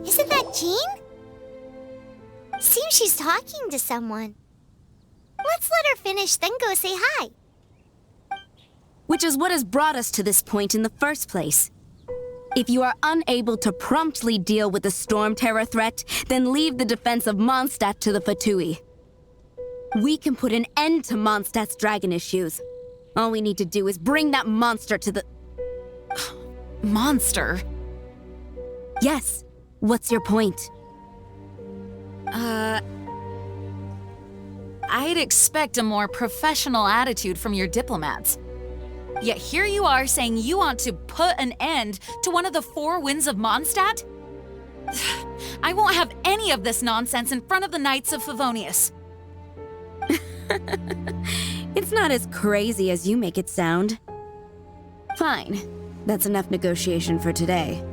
Isn't that Jean? Seems she's talking to someone. Let's let her finish, then go say hi. Which is what has brought us to this point in the first place. If you are unable to promptly deal with the storm terror threat, then leave the defense of Mondstadt to the Fatui. We can put an end to Mondstadt's dragon issues. All we need to do is bring that monster to the... Monster? Yes. What's your point? I'd expect a more professional attitude from your diplomats. Yet here you are saying you want to put an end to one of the four winds of Mondstadt? I won't have any of this nonsense in front of the Knights of Favonius. It's not as crazy as you make it sound. Fine. That's enough negotiation for today.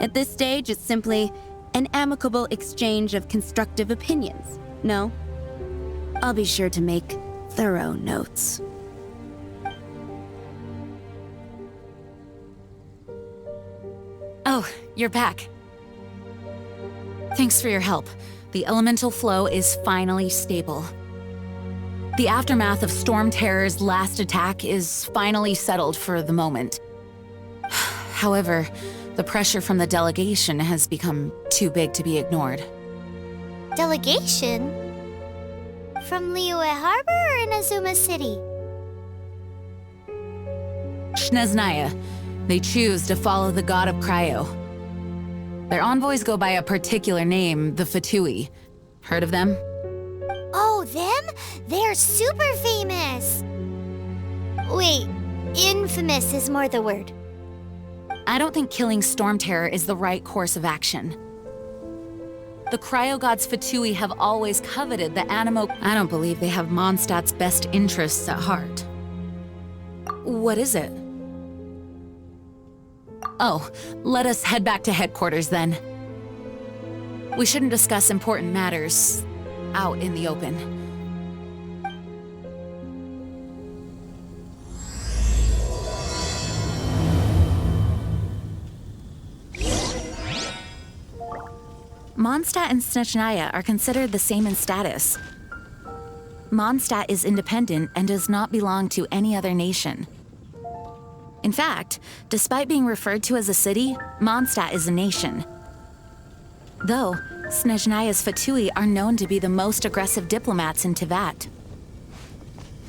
At this stage, it's simply an amicable exchange of constructive opinions, no? I'll be sure to make thorough notes. Oh, you're back. Thanks for your help. The elemental flow is finally stable. The aftermath of Storm Terror's last attack is finally settled for the moment. However, the pressure from the delegation has become too big to be ignored. Delegation? From Liyue Harbor or Inazuma City? Snezhnaya. They choose to follow the god of Cryo. Their envoys go by a particular name, the Fatui. Heard of them? Oh, them? They're super famous! Wait, infamous is more the word. I don't think killing Storm Terror is the right course of action. The Cryo Gods Fatui have always coveted the Animo... I don't believe they have Mondstadt's best interests at heart. What is it? Oh, let us head back to headquarters then. We shouldn't discuss important matters out in the open. Mondstadt and Snezhnaya are considered the same in status. Mondstadt is independent and does not belong to any other nation. In fact, despite being referred to as a city, Mondstadt is a nation. Though, Snezhnaya's Fatui are known to be the most aggressive diplomats in Teyvat.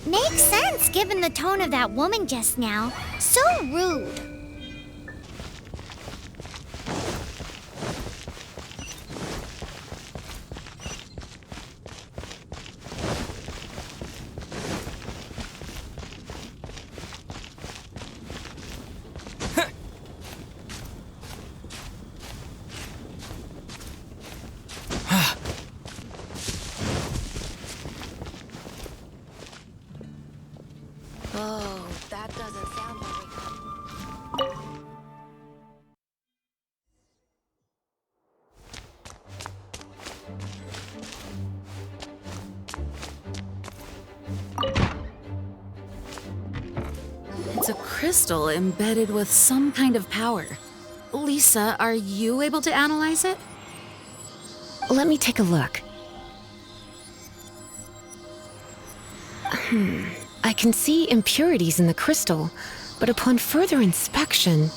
Makes sense given the tone of that woman just now. So rude. Oh, that doesn't sound very good. It's a crystal embedded with some kind of power. Lisa, are you able to analyze it? Let me take a look. I can see impurities in the crystal, but upon further inspection...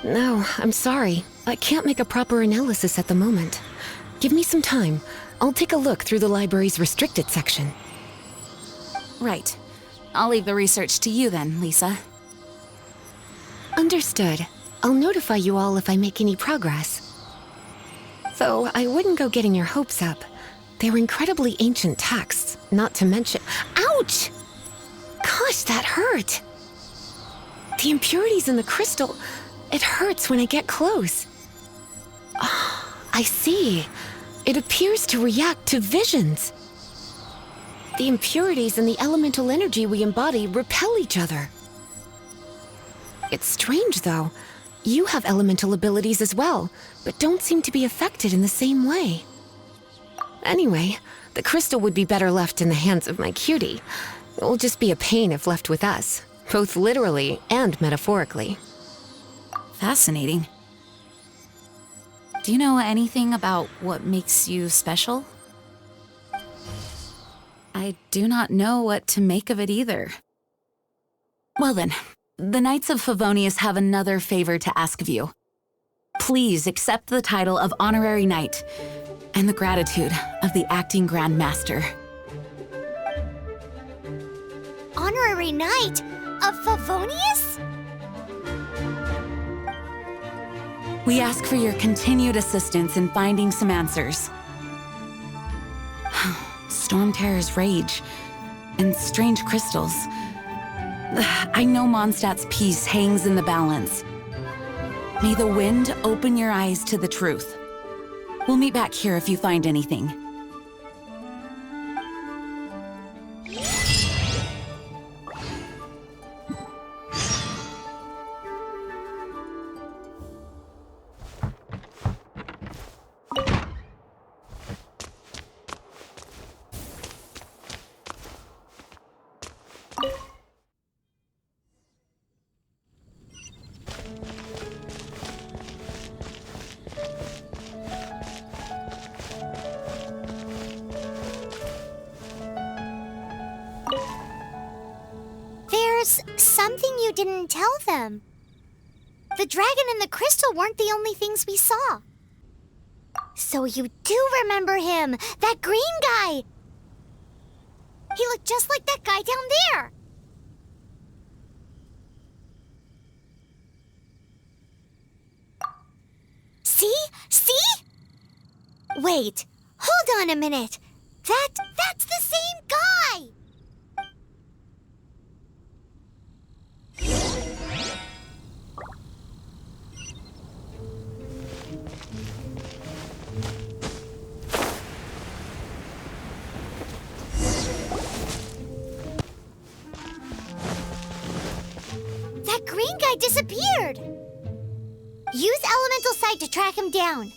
No, I'm sorry. I can't make a proper analysis at the moment. Give me some time. I'll take a look through the library's restricted section. Right. I'll leave the research to you then, Lisa. Understood. I'll notify you all if I make any progress. Though I wouldn't go getting your hopes up. They were incredibly ancient texts, not to mention... Ouch! Gosh, that hurt. The impurities in the crystal, it hurts when I get close. Oh, I see. It appears to react to visions. The impurities and the elemental energy we embody repel each other. It's strange, though. You have elemental abilities as well, but don't seem to be affected in the same way. Anyway, the crystal would be better left in the hands of my cutie. It will just be a pain if left with us, both literally and metaphorically. Fascinating. Do you know anything about what makes you special? I do not know what to make of it either. Well then, the Knights of Favonius have another favor to ask of you. Please accept the title of Honorary Knight and the gratitude of the Acting Grand Master. Honorary Knight of Favonius? We ask for your continued assistance in finding some answers. Storm Terror's rage and strange crystals. I know Mondstadt's peace hangs in the balance. May the wind open your eyes to the truth. We'll meet back here if you find anything. There's something you didn't tell them. The dragon and the crystal weren't the only things we saw. So you do remember him, that green guy. He looked just like that guy down there. See? See? Wait, hold on a minute. That's the same guy! That green guy disappeared! Use Elemental Sight to track him down.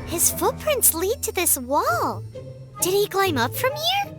His footprints lead to this wall. Did he climb up from here?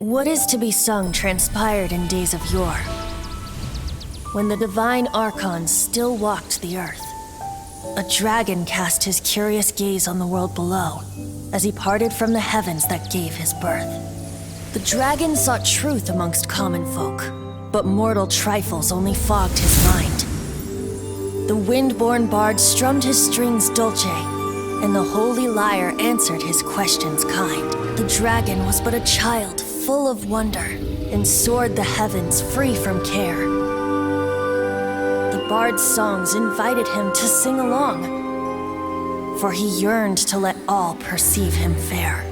What is to be sung transpired in days of yore, when the divine archons still walked the earth. A dragon cast his curious gaze on the world below, as he parted from the heavens that gave his birth. The dragon sought truth amongst common folk, but mortal trifles only fogged his mind. The wind-born bard strummed his strings dulce, and the holy lyre answered his questions kind. The dragon was but a child full of wonder, and soared the heavens free from care. The bard's songs invited him to sing along, for he yearned to let all perceive him fair.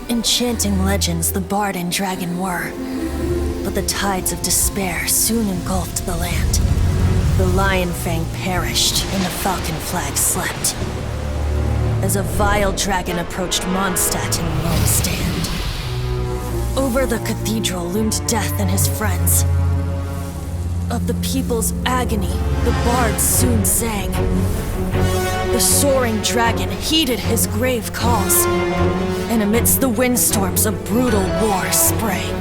Enchanting legends the bard and dragon were, but the tides of despair soon engulfed the land. The lion fang perished, and the falcon flag slept, as a vile dragon approached Mondstadt in lone stand. Over the cathedral loomed death and his friends. Of the people's agony, the bards soon sang. The soaring dragon heeded his grave calls, and amidst the windstorms a brutal war sprang.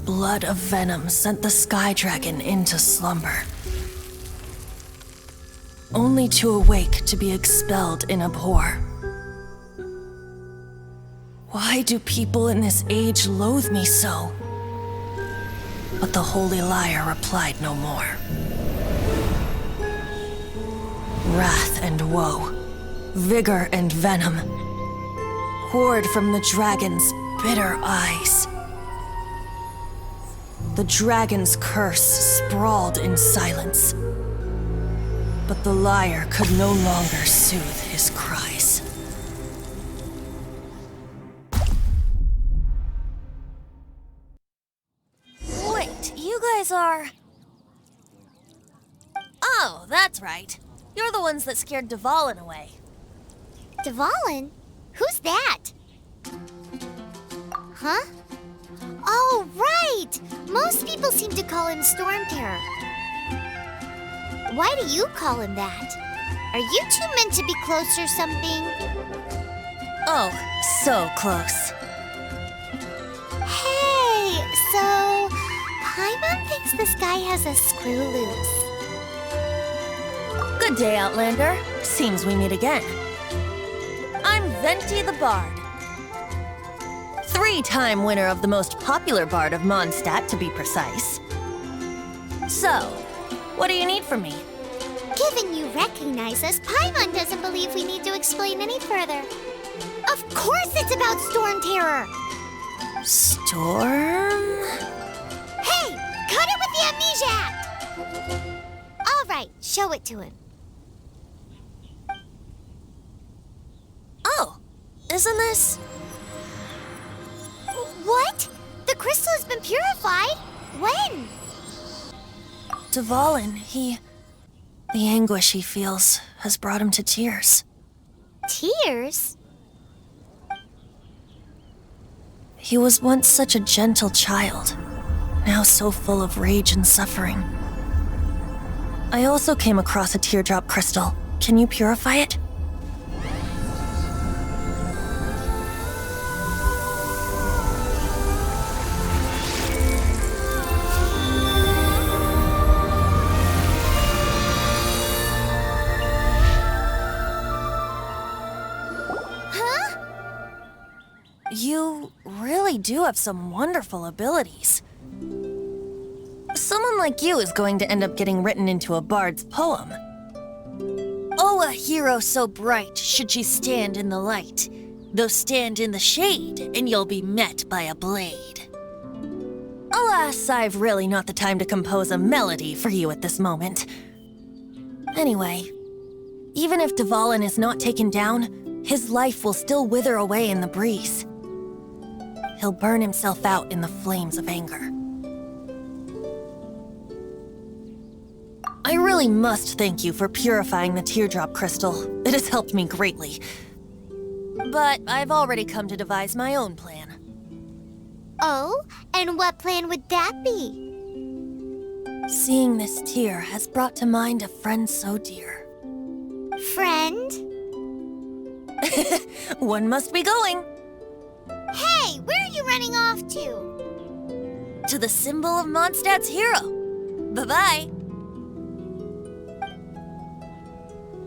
Blood of venom sent the sky dragon into slumber, only to awake to be expelled in abhor. Why do people in this age loathe me so? But the holy lyre replied no more. Wrath and woe, vigor and venom, poured from the dragon's bitter eyes. The dragon's curse sprawled in silence, but the lyre could no longer soothe his cries. Wait, you guys are... Oh, that's right. You're the ones that scared Dvalin away. Dvalin? Who's that? Huh? Oh, right! Most people seem to call him Storm Terror. Why do you call him that? Are you two meant to be close or something? Oh, so close. Hey, so... Paimon thinks this guy has a screw loose. Good day, Outlander. Seems we meet again. I'm Venti the Bard. 3-time winner of the most popular bard of Mondstadt, to be precise. So, what do you need from me? Given you recognize us, Paimon doesn't believe we need to explain any further. Of course it's about Storm Terror! Storm? Hey! Cut it with the amnesia! All right, show it to him. Oh, isn't this... What? The crystal has been purified? When? Dvalin, the anguish he feels has brought him to tears. Tears? He was once such a gentle child, now so full of rage and suffering. I also came across a teardrop crystal. Can you purify it? You really do have some wonderful abilities. Someone like you is going to end up getting written into a bard's poem. Oh, a hero so bright should she stand in the light, though stand in the shade, and you'll be met by a blade. Alas, I've really not the time to compose a melody for you at this moment. Anyway, even if Dvalin is not taken down, his life will still wither away in the breeze. He'll burn himself out in the flames of anger. I really must thank you for purifying the teardrop crystal. It has helped me greatly. But I've already come to devise my own plan. Oh, and what plan would that be? Seeing this tear has brought to mind a friend so dear. Friend? One must be going. Hey, where are you running off to? To the symbol of Mondstadt's hero. Bye-bye.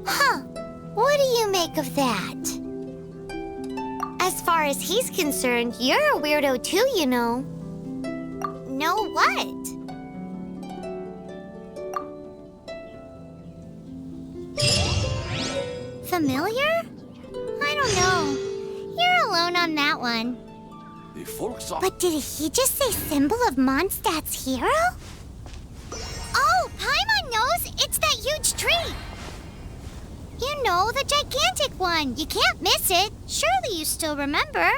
Huh. What do you make of that? As far as he's concerned, you're a weirdo too, you know. Know what? Familiar? I don't know. You're alone on that one. But did he just say symbol of Mondstadt's hero? Oh, Paimon knows! It's that huge tree! You know, the gigantic one. You can't miss it. Surely you still remember.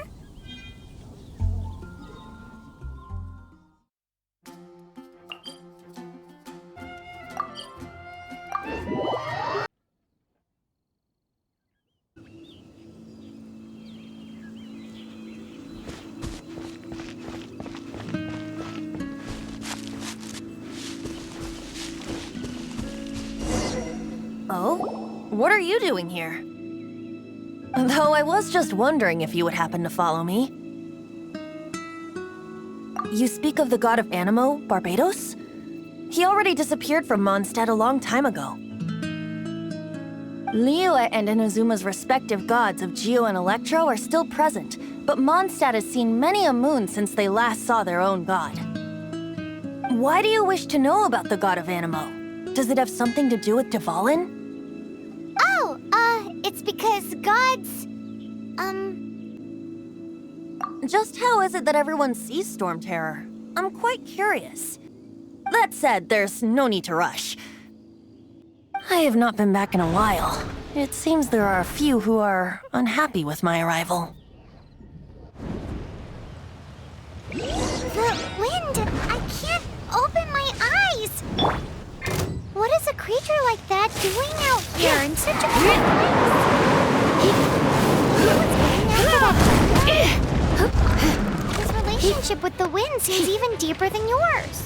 Oh? What are you doing here? Though I was just wondering if you would happen to follow me. You speak of the god of Animo, Barbados? He already disappeared from Mondstadt a long time ago. Liyue and Inazuma's respective gods of Geo and Electro are still present, but Mondstadt has seen many a moon since they last saw their own god. Why do you wish to know about the god of Animo? Does it have something to do with Dvalin? Oh, it's because gods... Just how is it that everyone sees Storm Terror? I'm quite curious. That said, there's no need to rush. I have not been back in a while. It seems there are a few who are unhappy with my arrival. The wind! I can't open my eyes! What is a creature like that doing out here in such a cold place? His relationship with the wind seems even deeper than yours.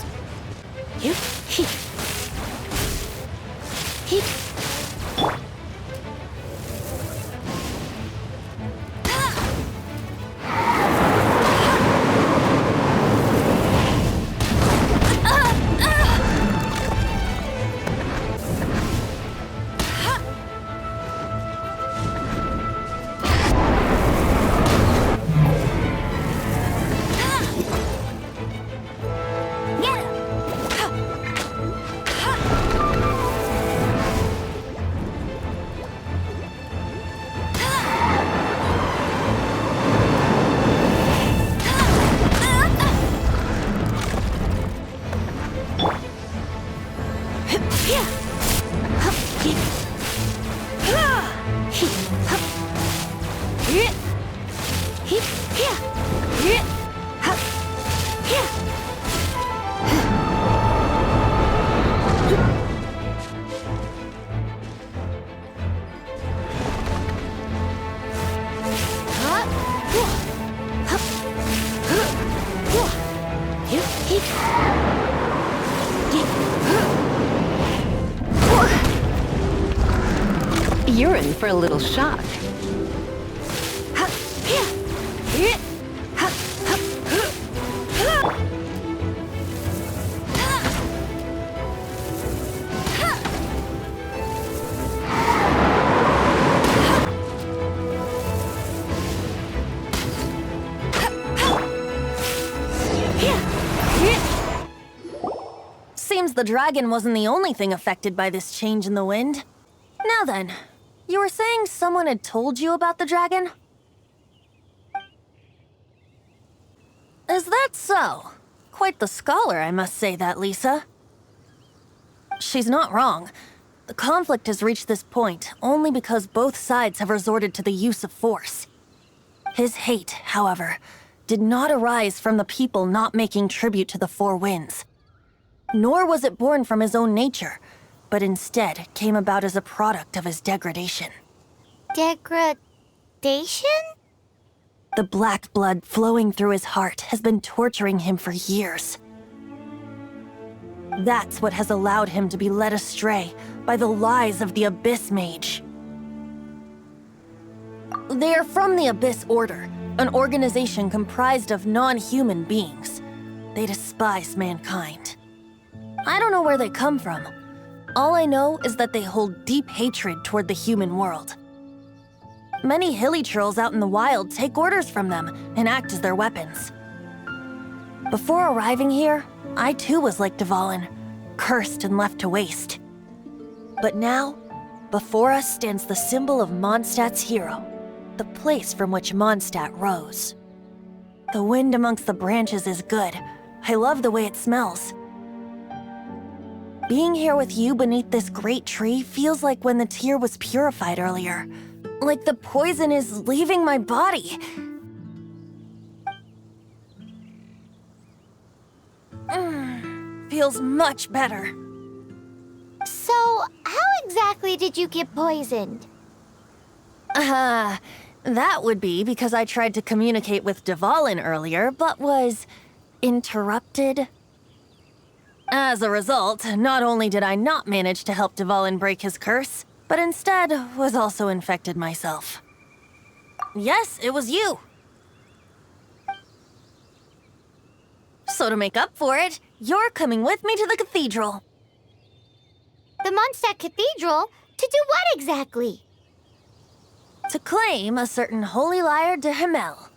You're in for a little shock. Seems the dragon wasn't the only thing affected by this change in the wind. Now then, you were saying someone had told you about the dragon? Is that so? Quite the scholar, I must say that, Lisa. She's not wrong. The conflict has reached this point only because both sides have resorted to the use of force. His hate, however, did not arise from the people not making tribute to the Four Winds. Nor was it born from his own nature, but instead came about as a product of his degradation. Degradation? The black blood flowing through his heart has been torturing him for years. That's what has allowed him to be led astray by the lies of the Abyss Mage. They are from the Abyss Order, an organization comprised of non-human beings. They despise mankind. I don't know where they come from. All I know is that they hold deep hatred toward the human world. Many hilichurls out in the wild take orders from them and act as their weapons. Before arriving here, I too was like Dvalin, cursed and left to waste. But now, before us stands the symbol of Mondstadt's hero, the place from which Mondstadt rose. The wind amongst the branches is good. I love the way it smells. Being here with you beneath this great tree feels like when the tear was purified earlier. Like the poison is leaving my body. Feels much better. So, how exactly did you get poisoned? That would be because I tried to communicate with Dvalin earlier, but was interrupted. As a result, not only did I not manage to help Dvalin break his curse, but instead was also infected myself. Yes, it was you. So to make up for it, you're coming with me to the cathedral. The Mondstadt Cathedral? To do what exactly? To claim a certain holy lyre de Himmel.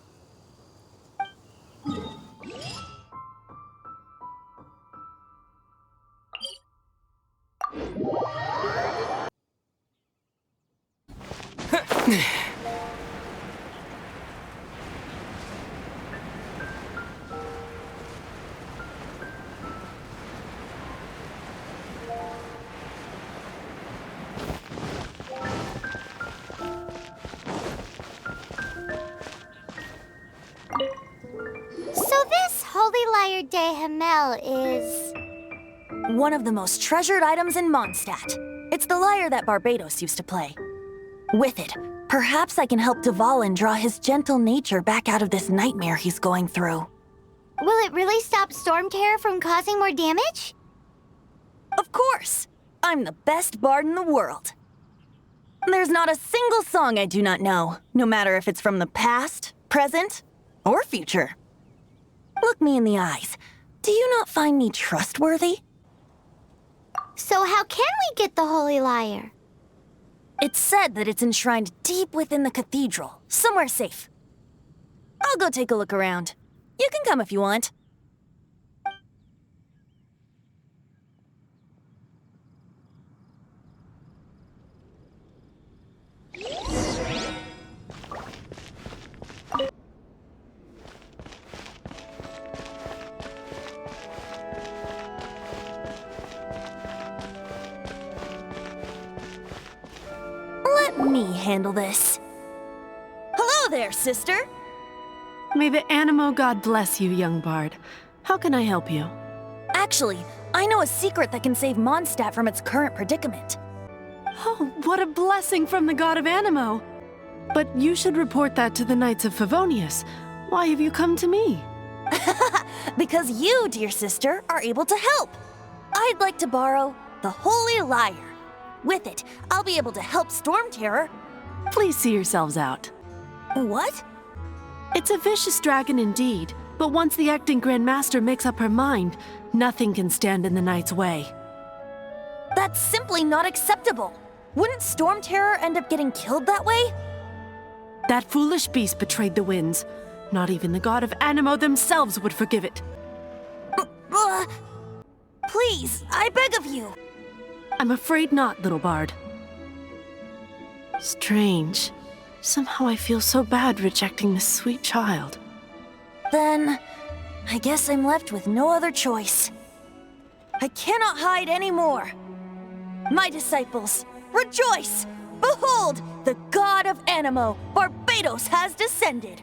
So this Holy Lyre de Himmel is... One of the most treasured items in Mondstadt. It's the lyre that Barbados used to play. With it, perhaps I can help Dvalin draw his gentle nature back out of this nightmare he's going through. Will it really stop Storm Terror from causing more damage? Of course! I'm the best bard in the world. There's not a single song I do not know, no matter if it's from the past, present, or future. Look me in the eyes. Do you not find me trustworthy? So how can we get the Holy Lyre? It's said that it's enshrined deep within the cathedral, somewhere safe. I'll go take a look around. You can come if you want. Let me handle this. Hello there, sister. May the Animo God bless you, young bard. How can I help you? Actually, I know a secret that can save Mondstadt from its current predicament. Oh, what a blessing from the god of Animo! But you should report that to the Knights of Favonius. Why have you come to me? Because you, dear sister, are able to help. I'd like to borrow the Holy Lyre. With it, I'll be able to help Storm Terror. Please see yourselves out. What? It's a vicious dragon indeed, but once the acting Grand Master makes up her mind, nothing can stand in the Knight's way. That's simply not acceptable. Wouldn't Storm Terror end up getting killed that way? That foolish beast betrayed the winds. Not even the god of Animo themselves would forgive it. Please, I beg of you. I'm afraid not, little bard. Strange. Somehow I feel so bad rejecting this sweet child. Then, I guess I'm left with no other choice. I cannot hide anymore. My disciples, rejoice! Behold, the god of Animo, Barbados, has descended.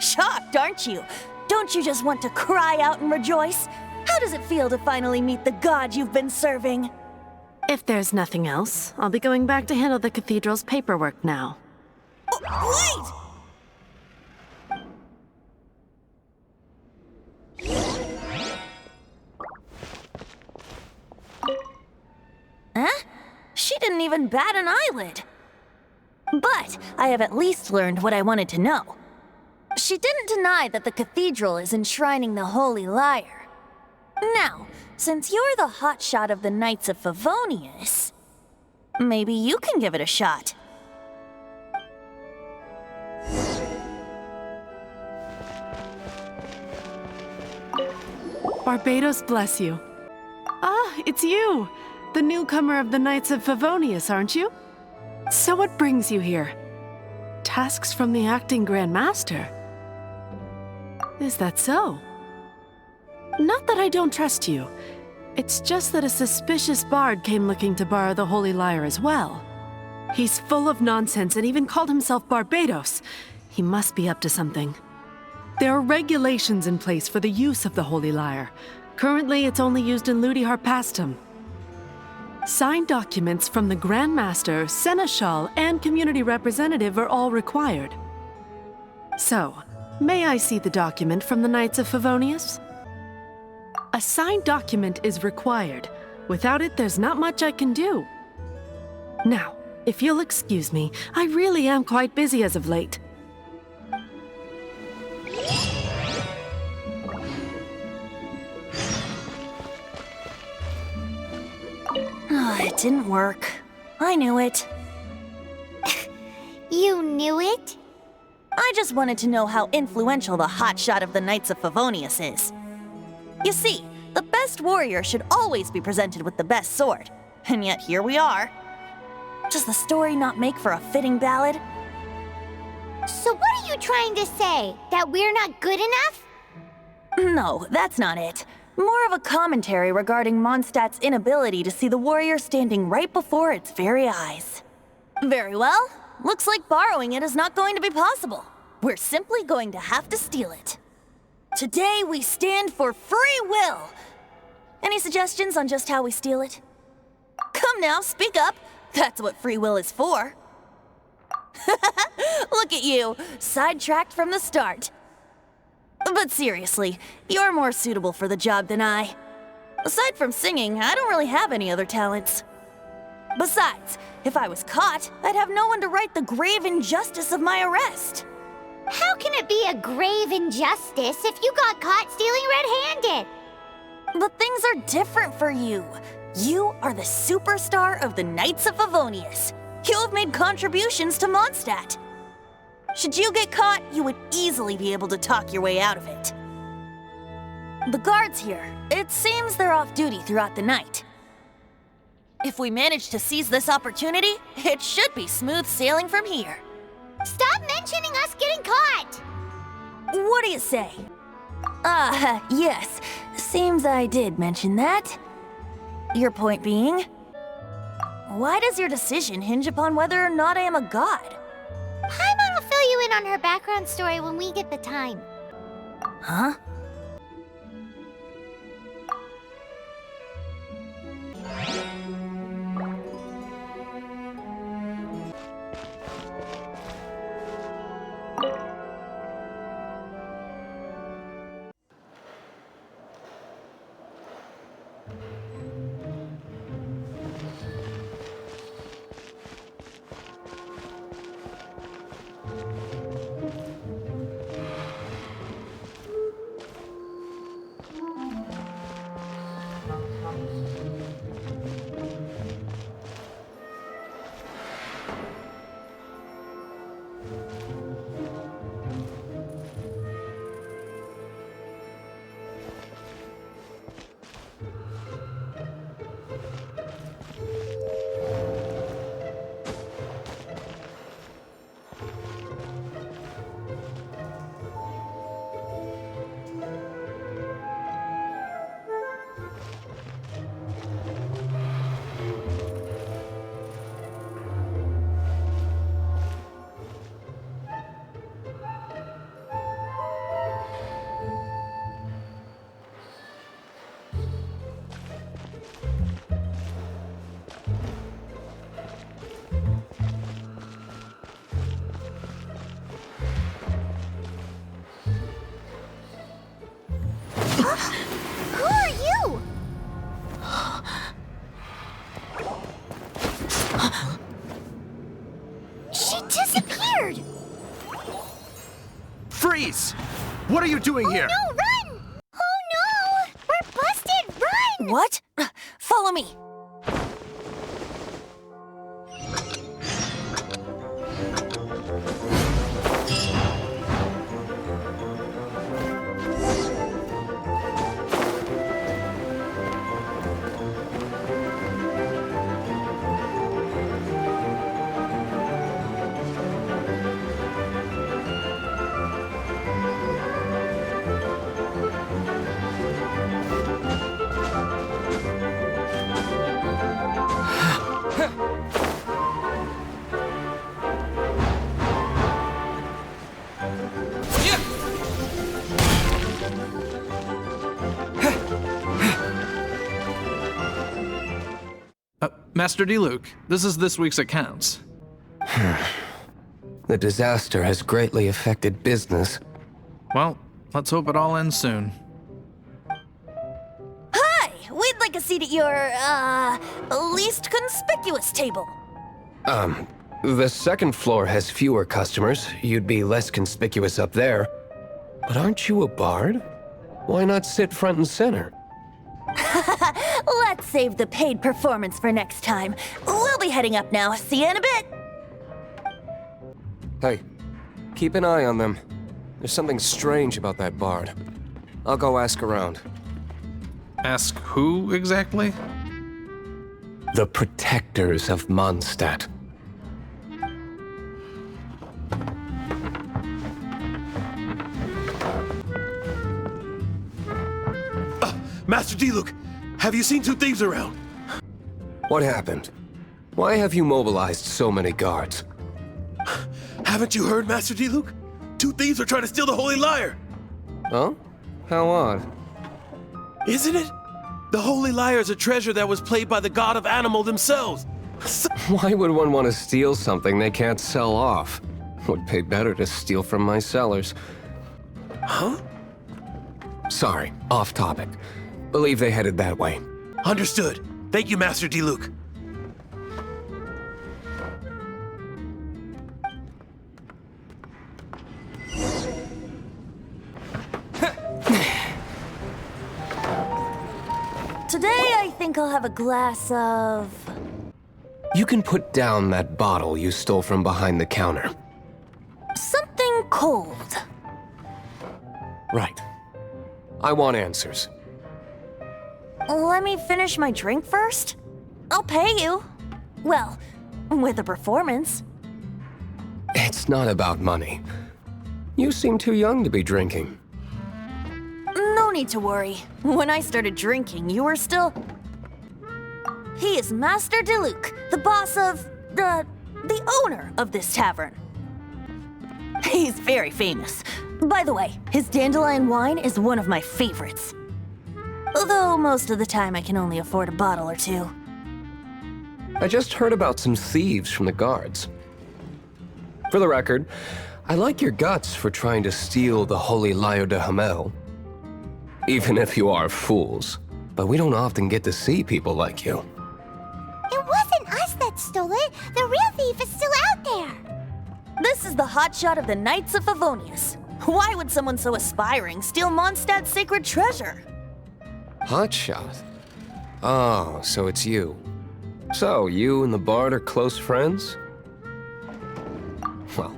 Shocked, aren't you? Don't you just want to cry out and rejoice? How does it feel to finally meet the god you've been serving? If there's nothing else, I'll be going back to handle the cathedral's paperwork now. Wait! Huh? She didn't even bat an eyelid. But I have at least learned what I wanted to know. She didn't deny that the cathedral is enshrining the Holy Lyre. Now, since you're the hotshot of the Knights of Favonius, maybe you can give it a shot. Barbados bless you. Ah, it's you! The newcomer of the Knights of Favonius, aren't you? So what brings you here? Tasks from the acting Grand Master? Is that so? Not that I don't trust you. It's just that a suspicious bard came looking to borrow the Holy Lyre as well. He's full of nonsense and even called himself Barbados. He must be up to something. There are regulations in place for the use of the Holy Lyre. Currently, it's only used in Ludi Harpastum. Signed documents from the Grand Master, Seneschal, and Community Representative are all required. So, may I see the document from the Knights of Favonius? A signed document is required. Without it, there's not much I can do. Now, if you'll excuse me, I really am quite busy as of late. It didn't work. I knew it. You knew it? I just wanted to know how influential the hotshot of the Knights of Favonius is. You see, the best warrior should always be presented with the best sword. And yet here we are. Does the story not make for a fitting ballad? So what are you trying to say? That we're not good enough? No, that's not it. More of a commentary regarding Mondstadt's inability to see the warrior standing right before its very eyes. Very well. Looks like borrowing it is not going to be possible. We're simply going to have to steal it. Today we stand for free will. Any suggestions on just how we steal it? Come now, speak up. That's what free will is for. Look at you, sidetracked from the start. But seriously, you're more suitable for the job than I. Aside from singing, I don't really have any other talents. Besides, if I was caught, I'd have no one to right the grave injustice of my arrest. How can it be a grave injustice if you got caught stealing red-handed? But things are different for you. You are the superstar of the Knights of Favonius. You have made contributions to Mondstadt. Should you get caught, you would easily be able to talk your way out of it. The guards here, it seems they're off duty throughout the night. If we manage to seize this opportunity, it should be smooth sailing from here. Stop mentioning us getting caught! What do you say? Yes. Seems I did mention that. Your point being? Why does your decision hinge upon whether or not I am a god? Paimon will fill you in on her background story when we get the time. Huh? Who are you? She just Please! What are you doing here? No, run! Oh no! We're busted! Run! What? Follow me. Master D-Luke, this is this week's accounts. The disaster has greatly affected business. Well, let's hope it all ends soon. Hi! We'd like a seat at your, least conspicuous table. The second floor has fewer customers. You'd be less conspicuous up there. But aren't you a bard? Why not sit front and center? Let's save the paid performance for next time. We'll be heading up now. See you in a bit. Hey, keep an eye on them. There's something strange about that bard. I'll go ask around. Ask who exactly? The protectors of Mondstadt. Master D-Luke, have you seen two thieves around? What happened? Why have you mobilized so many guards? Haven't you heard, Master D-Luke? Two thieves are trying to steal the Holy Lyre. Oh? How odd. Isn't it? The Holy Lyre is a treasure that was played by the god of animal themselves. Why would one want to steal something they can't sell off? Would pay better to steal from my sellers. Huh? Sorry, off topic. Believe they headed that way. Understood. Thank you, Master D-Luke. Today, I think I'll have a glass of... You can put down that bottle you stole from behind the counter. something cold. Right. I want answers. Let me finish my drink first. I'll pay you. Well, with a performance. It's not about money. You seem too young to be drinking. No need to worry. When I started drinking, you were still... He is Master DeLuke, the boss of... the owner of this tavern. He's very famous. By the way, his dandelion wine is one of my favorites. Although most of the time I can only afford a bottle or two. I just heard about some thieves from the guards. For the record, I like your guts for trying to steal the Holy Lyre de Hamel. Even if you are fools. But we don't often get to see people like you. It wasn't us that stole it. The real thief is still out there. This is the hotshot of the Knights of Favonius. Why would someone so aspiring steal Mondstadt's sacred treasure? Hotshot? Oh, so it's you. So, you and the Bard are close friends? Well,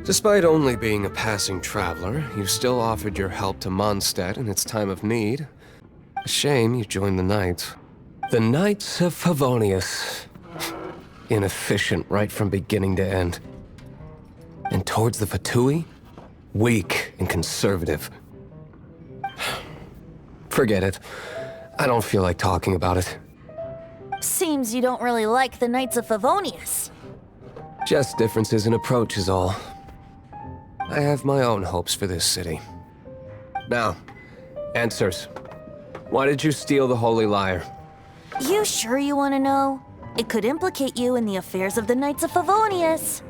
despite only being a passing traveler, you still offered your help to Mondstadt in its time of need. A shame you joined the Knights. The Knights of Favonius. Inefficient right from beginning to end. And towards the Fatui, weak and conservative. Forget it. I don't feel like talking about it. Seems you don't really like the Knights of Favonius. Just differences in approach is all. I have my own hopes for this city. Now, answers. Why did you steal the Holy Lyre? You sure you want to know? It could implicate you in the affairs of the Knights of Favonius.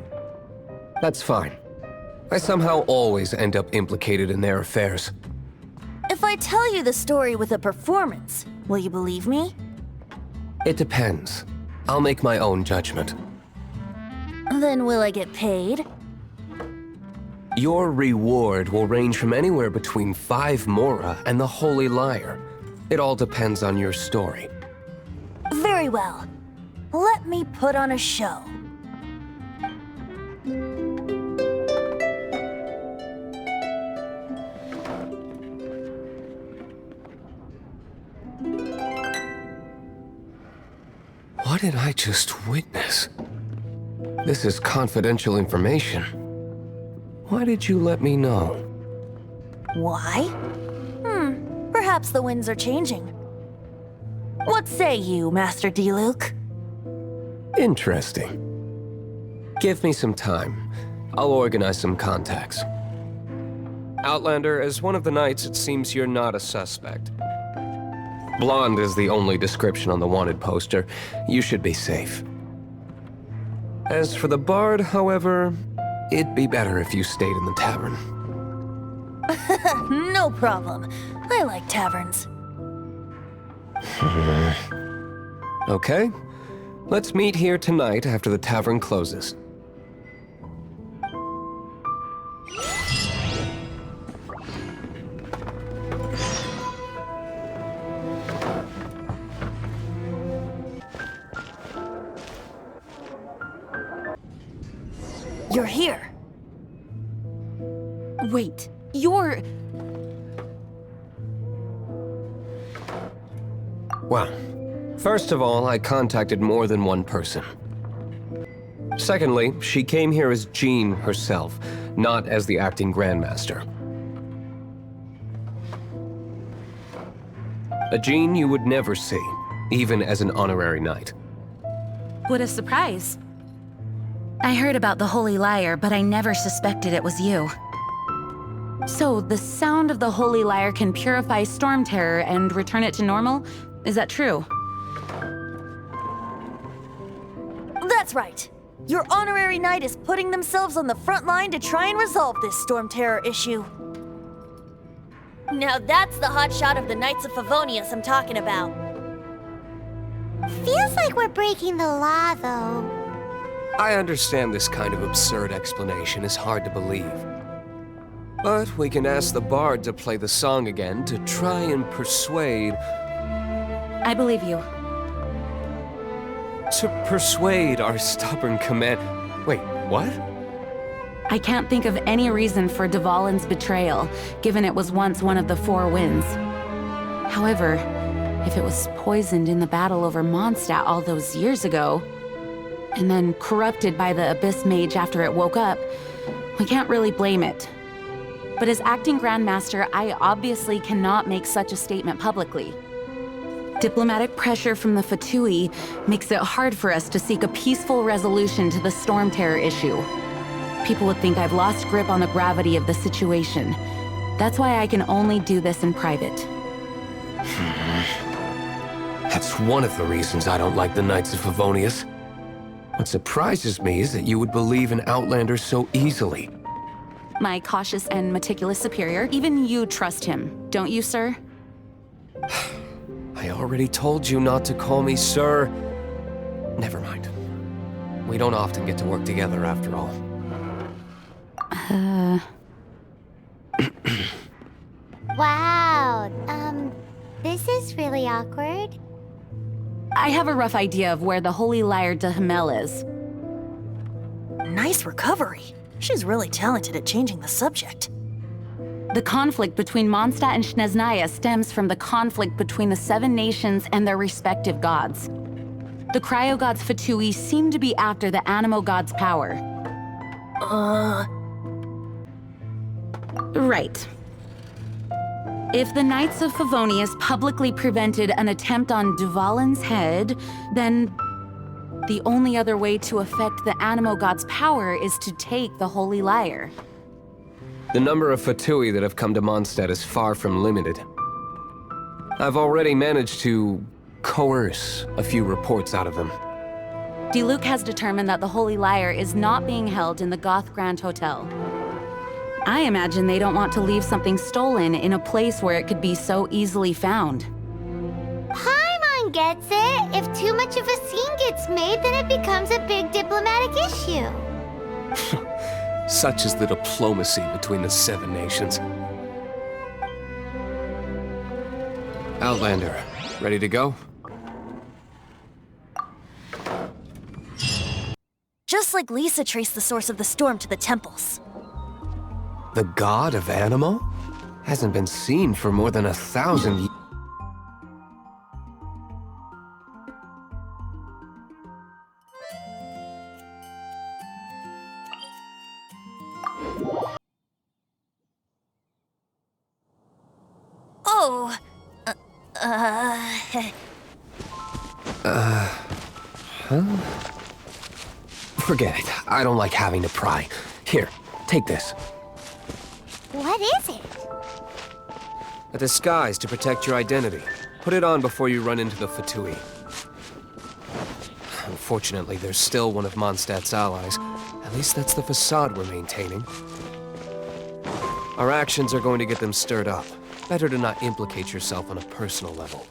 That's fine. I somehow always end up implicated in their affairs. If I tell you the story with a performance, will you believe me? It depends. I'll make my own judgment. Then will I get paid? Your reward will range from anywhere between 5 mora and the Holy Lyre. It all depends on your story. Very well. Let me put on a show. What did I just witness? This is confidential information. Why did you let me know? Why? Perhaps the winds are changing. What say you, Master D-Luke? Interesting. Give me some time. I'll organize some contacts. Outlander, as one of the knights, it seems you're not a suspect. Blonde is the only description on the wanted poster. You should be safe. As for the bard, however, it'd be better if you stayed in the tavern. No problem. I like taverns. Okay. Let's meet here tonight after the tavern closes. You're here. Wait, you're... Well, first of all, I contacted more than one person. Secondly, she came here as Jean herself, not as the acting Grandmaster. A Jean you would never see, even as an honorary knight. What a surprise. I heard about the Holy Lyre, but I never suspected it was you. So, the sound of the Holy Lyre can purify Storm Terror and return it to normal? Is that true? That's right. Your honorary knight is putting themselves on the front line to try and resolve this Storm Terror issue. Now that's the hotshot of the Knights of Favonius I'm talking about. Feels like we're breaking the law, though. I understand this kind of absurd explanation is hard to believe. But we can ask the bard to play the song again to try and persuade... I believe you. To persuade our stubborn command... Wait, what? I can't think of any reason for Dvalin's betrayal, given it was once one of the 4 winds. However, if it was poisoned in the battle over Mondstadt all those years ago, and then corrupted by the Abyss Mage after it woke up, we can't really blame it. But as acting Grandmaster, I obviously cannot make such a statement publicly. Diplomatic pressure from the Fatui makes it hard for us to seek a peaceful resolution to the Storm Terror issue. People would think I've lost grip on the gravity of the situation. That's why I can only do this in private. That's one of the reasons I don't like the Knights of Favonius. What surprises me is that you would believe in Outlander so easily. My cautious and meticulous superior, even you trust him, don't you, sir? I already told you not to call me sir. Never mind. We don't often get to work together after all. Wow, this is really awkward. I have a rough idea of where the Holy Lyre de Himmel is. Nice recovery. She's really talented at changing the subject. The conflict between Mondstadt and Snezhnaya stems from the conflict between the 7 nations and their respective gods. The cryo-gods Fatui seem to be after the Animo god's power. Right. If the Knights of Favonius publicly prevented an attempt on Dvalin's head, then the only other way to affect the Animo god's power is to take the Holy Lyre. The number of Fatui that have come to Mondstadt is far from limited. I've already managed to coerce a few reports out of them. D-Luke has determined that the Holy Lyre is not being held in the Goth Grand Hotel. I imagine they don't want to leave something stolen in a place where it could be so easily found. Paimon gets it. If too much of a scene gets made, then it becomes a big diplomatic issue. Such is the diplomacy between the seven nations. Outlander, ready to go? Just like Lisa traced the source of the storm to the temples. The god of Animo? Hasn't been seen for more than 1,000 years. Oh. Forget it. I don't like having to pry. Here, take this. What is it? A disguise to protect your identity. Put it on before you run into the Fatui. Unfortunately, there's still one of Mondstadt's allies. At least that's the facade we're maintaining. Our actions are going to get them stirred up. Better to not implicate yourself on a personal level.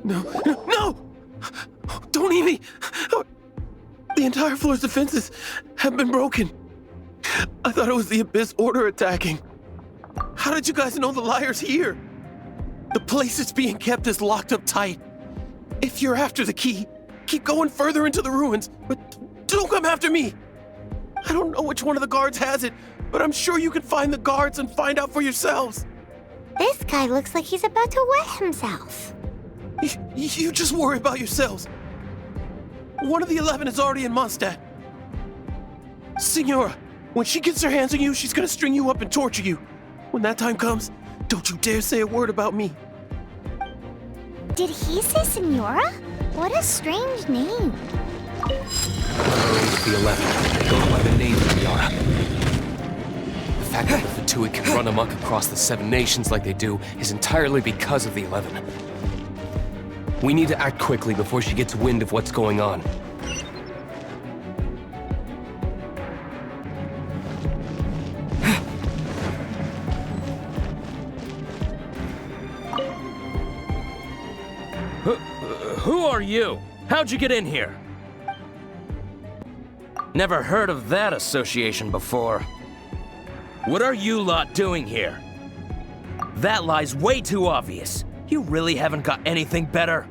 No! Don't eat me! The entire floor's defenses have been broken. I thought it was the Abyss Order attacking. How did you guys know the liar's here? The place it's being kept is locked up tight. If you're after the key, keep going further into the ruins, but don't come after me. I don't know which one of the guards has it, but I'm sure you can find the guards and find out for yourselves. This guy looks like he's about to wet himself. You just worry about yourselves. One of the 11 is already in Mondstadt. Signora, when she gets her hands on you, she's gonna string you up and torture you. When that time comes, don't you dare say a word about me. Did he say Senora? What a strange name. The 11. Go by the name, Signora. The fact that the Fatui can run amok across the 7 nations like they do is entirely because of the 11. We need to act quickly before she gets wind of what's going on. Who are you? How'd you get in here? Never heard of that association before. What are you lot doing here? That lie's way too obvious. You really haven't got anything better?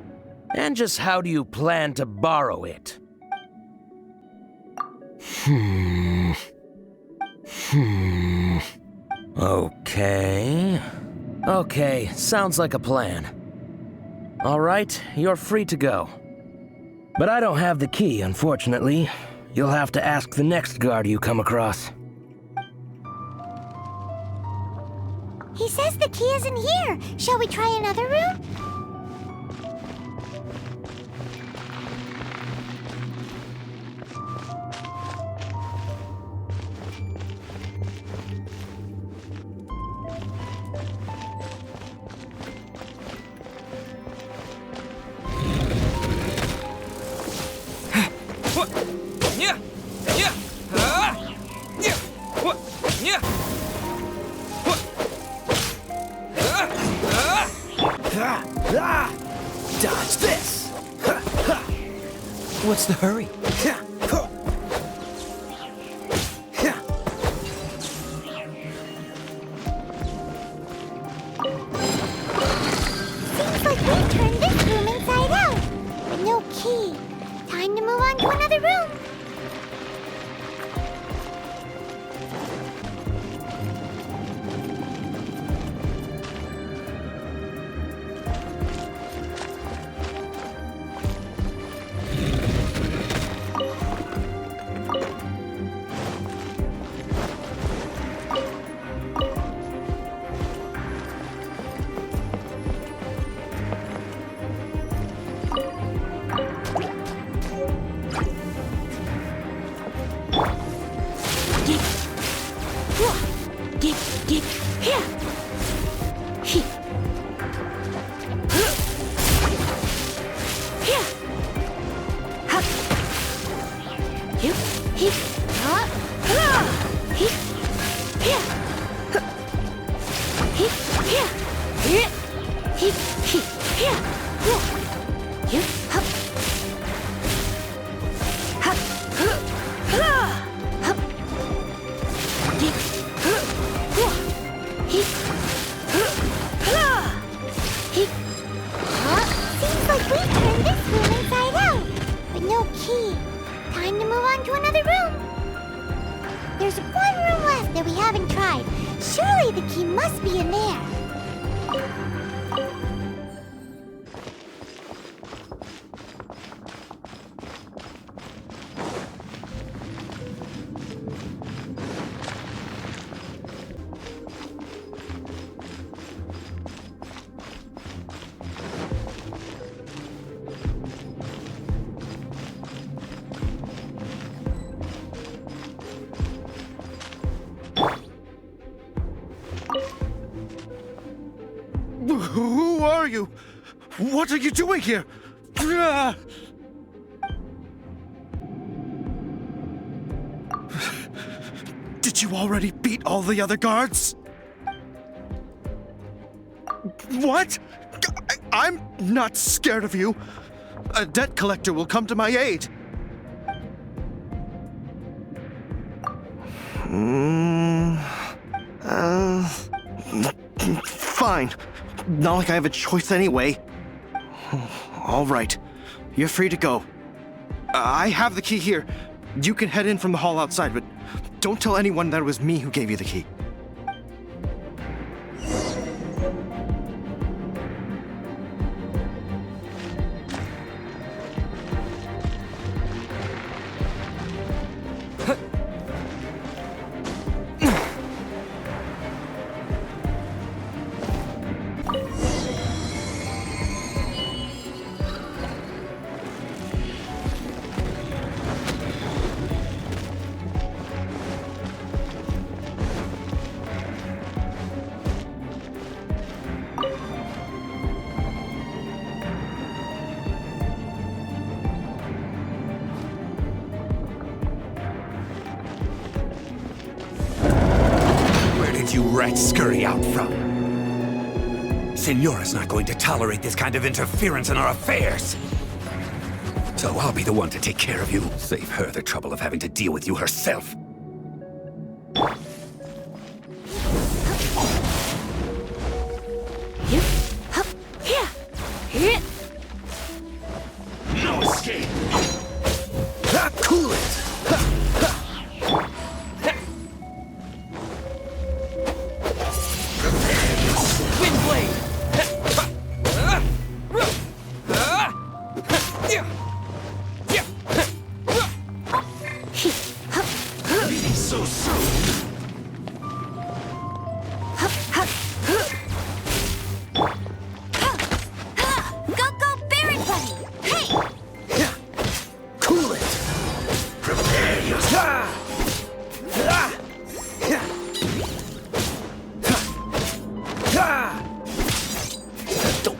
And just how do you plan to borrow it? Okay, sounds like a plan. All right, you're free to go. But I don't have the key, unfortunately. You'll have to ask the next guard you come across. He says the key isn't here. Shall we try another room? Dodge this! What's the hurry? Seems like we turned this room inside out. But no key. Time to move on to another room. Seems like we turned this room inside out. But no key. Time to move on to another room. There's one room left that we haven't tried. Surely the key must be in there. Who are you? What are you doing here? Did you already beat all the other guards? What? I'm not scared of you. A debt collector will come to my aid. Fine. Not like I have a choice anyway. All right. You're free to go. I have the key here. You can head in from the hall outside, but don't tell anyone that it was me who gave you the key. You rats scurry out from? Signora's not going to tolerate this kind of interference in our affairs. So I'll be the one to take care of you. Save her the trouble of having to deal with you herself. No escape. Cool it.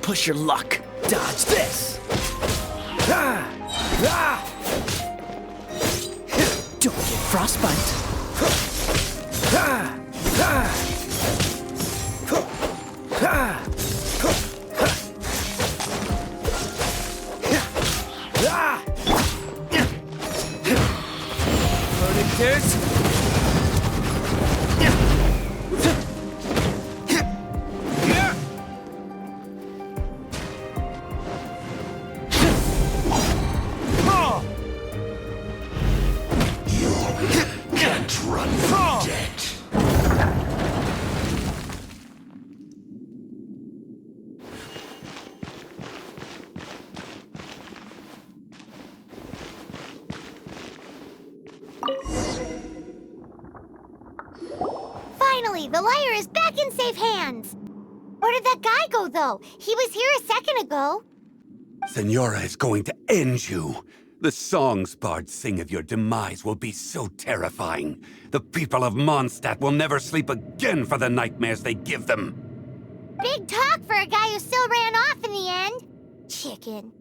Push your luck. Dodge this. Don't get frostbite. Loaded kids. Finally, the liar is back in safe hands. Where did that guy go, though? He was here a second ago. Senora is going to end you. The songs bards sing of your demise will be so terrifying. The people of Mondstadt will never sleep again for the nightmares they give them. Big talk for a guy who still ran off in the end. Chicken.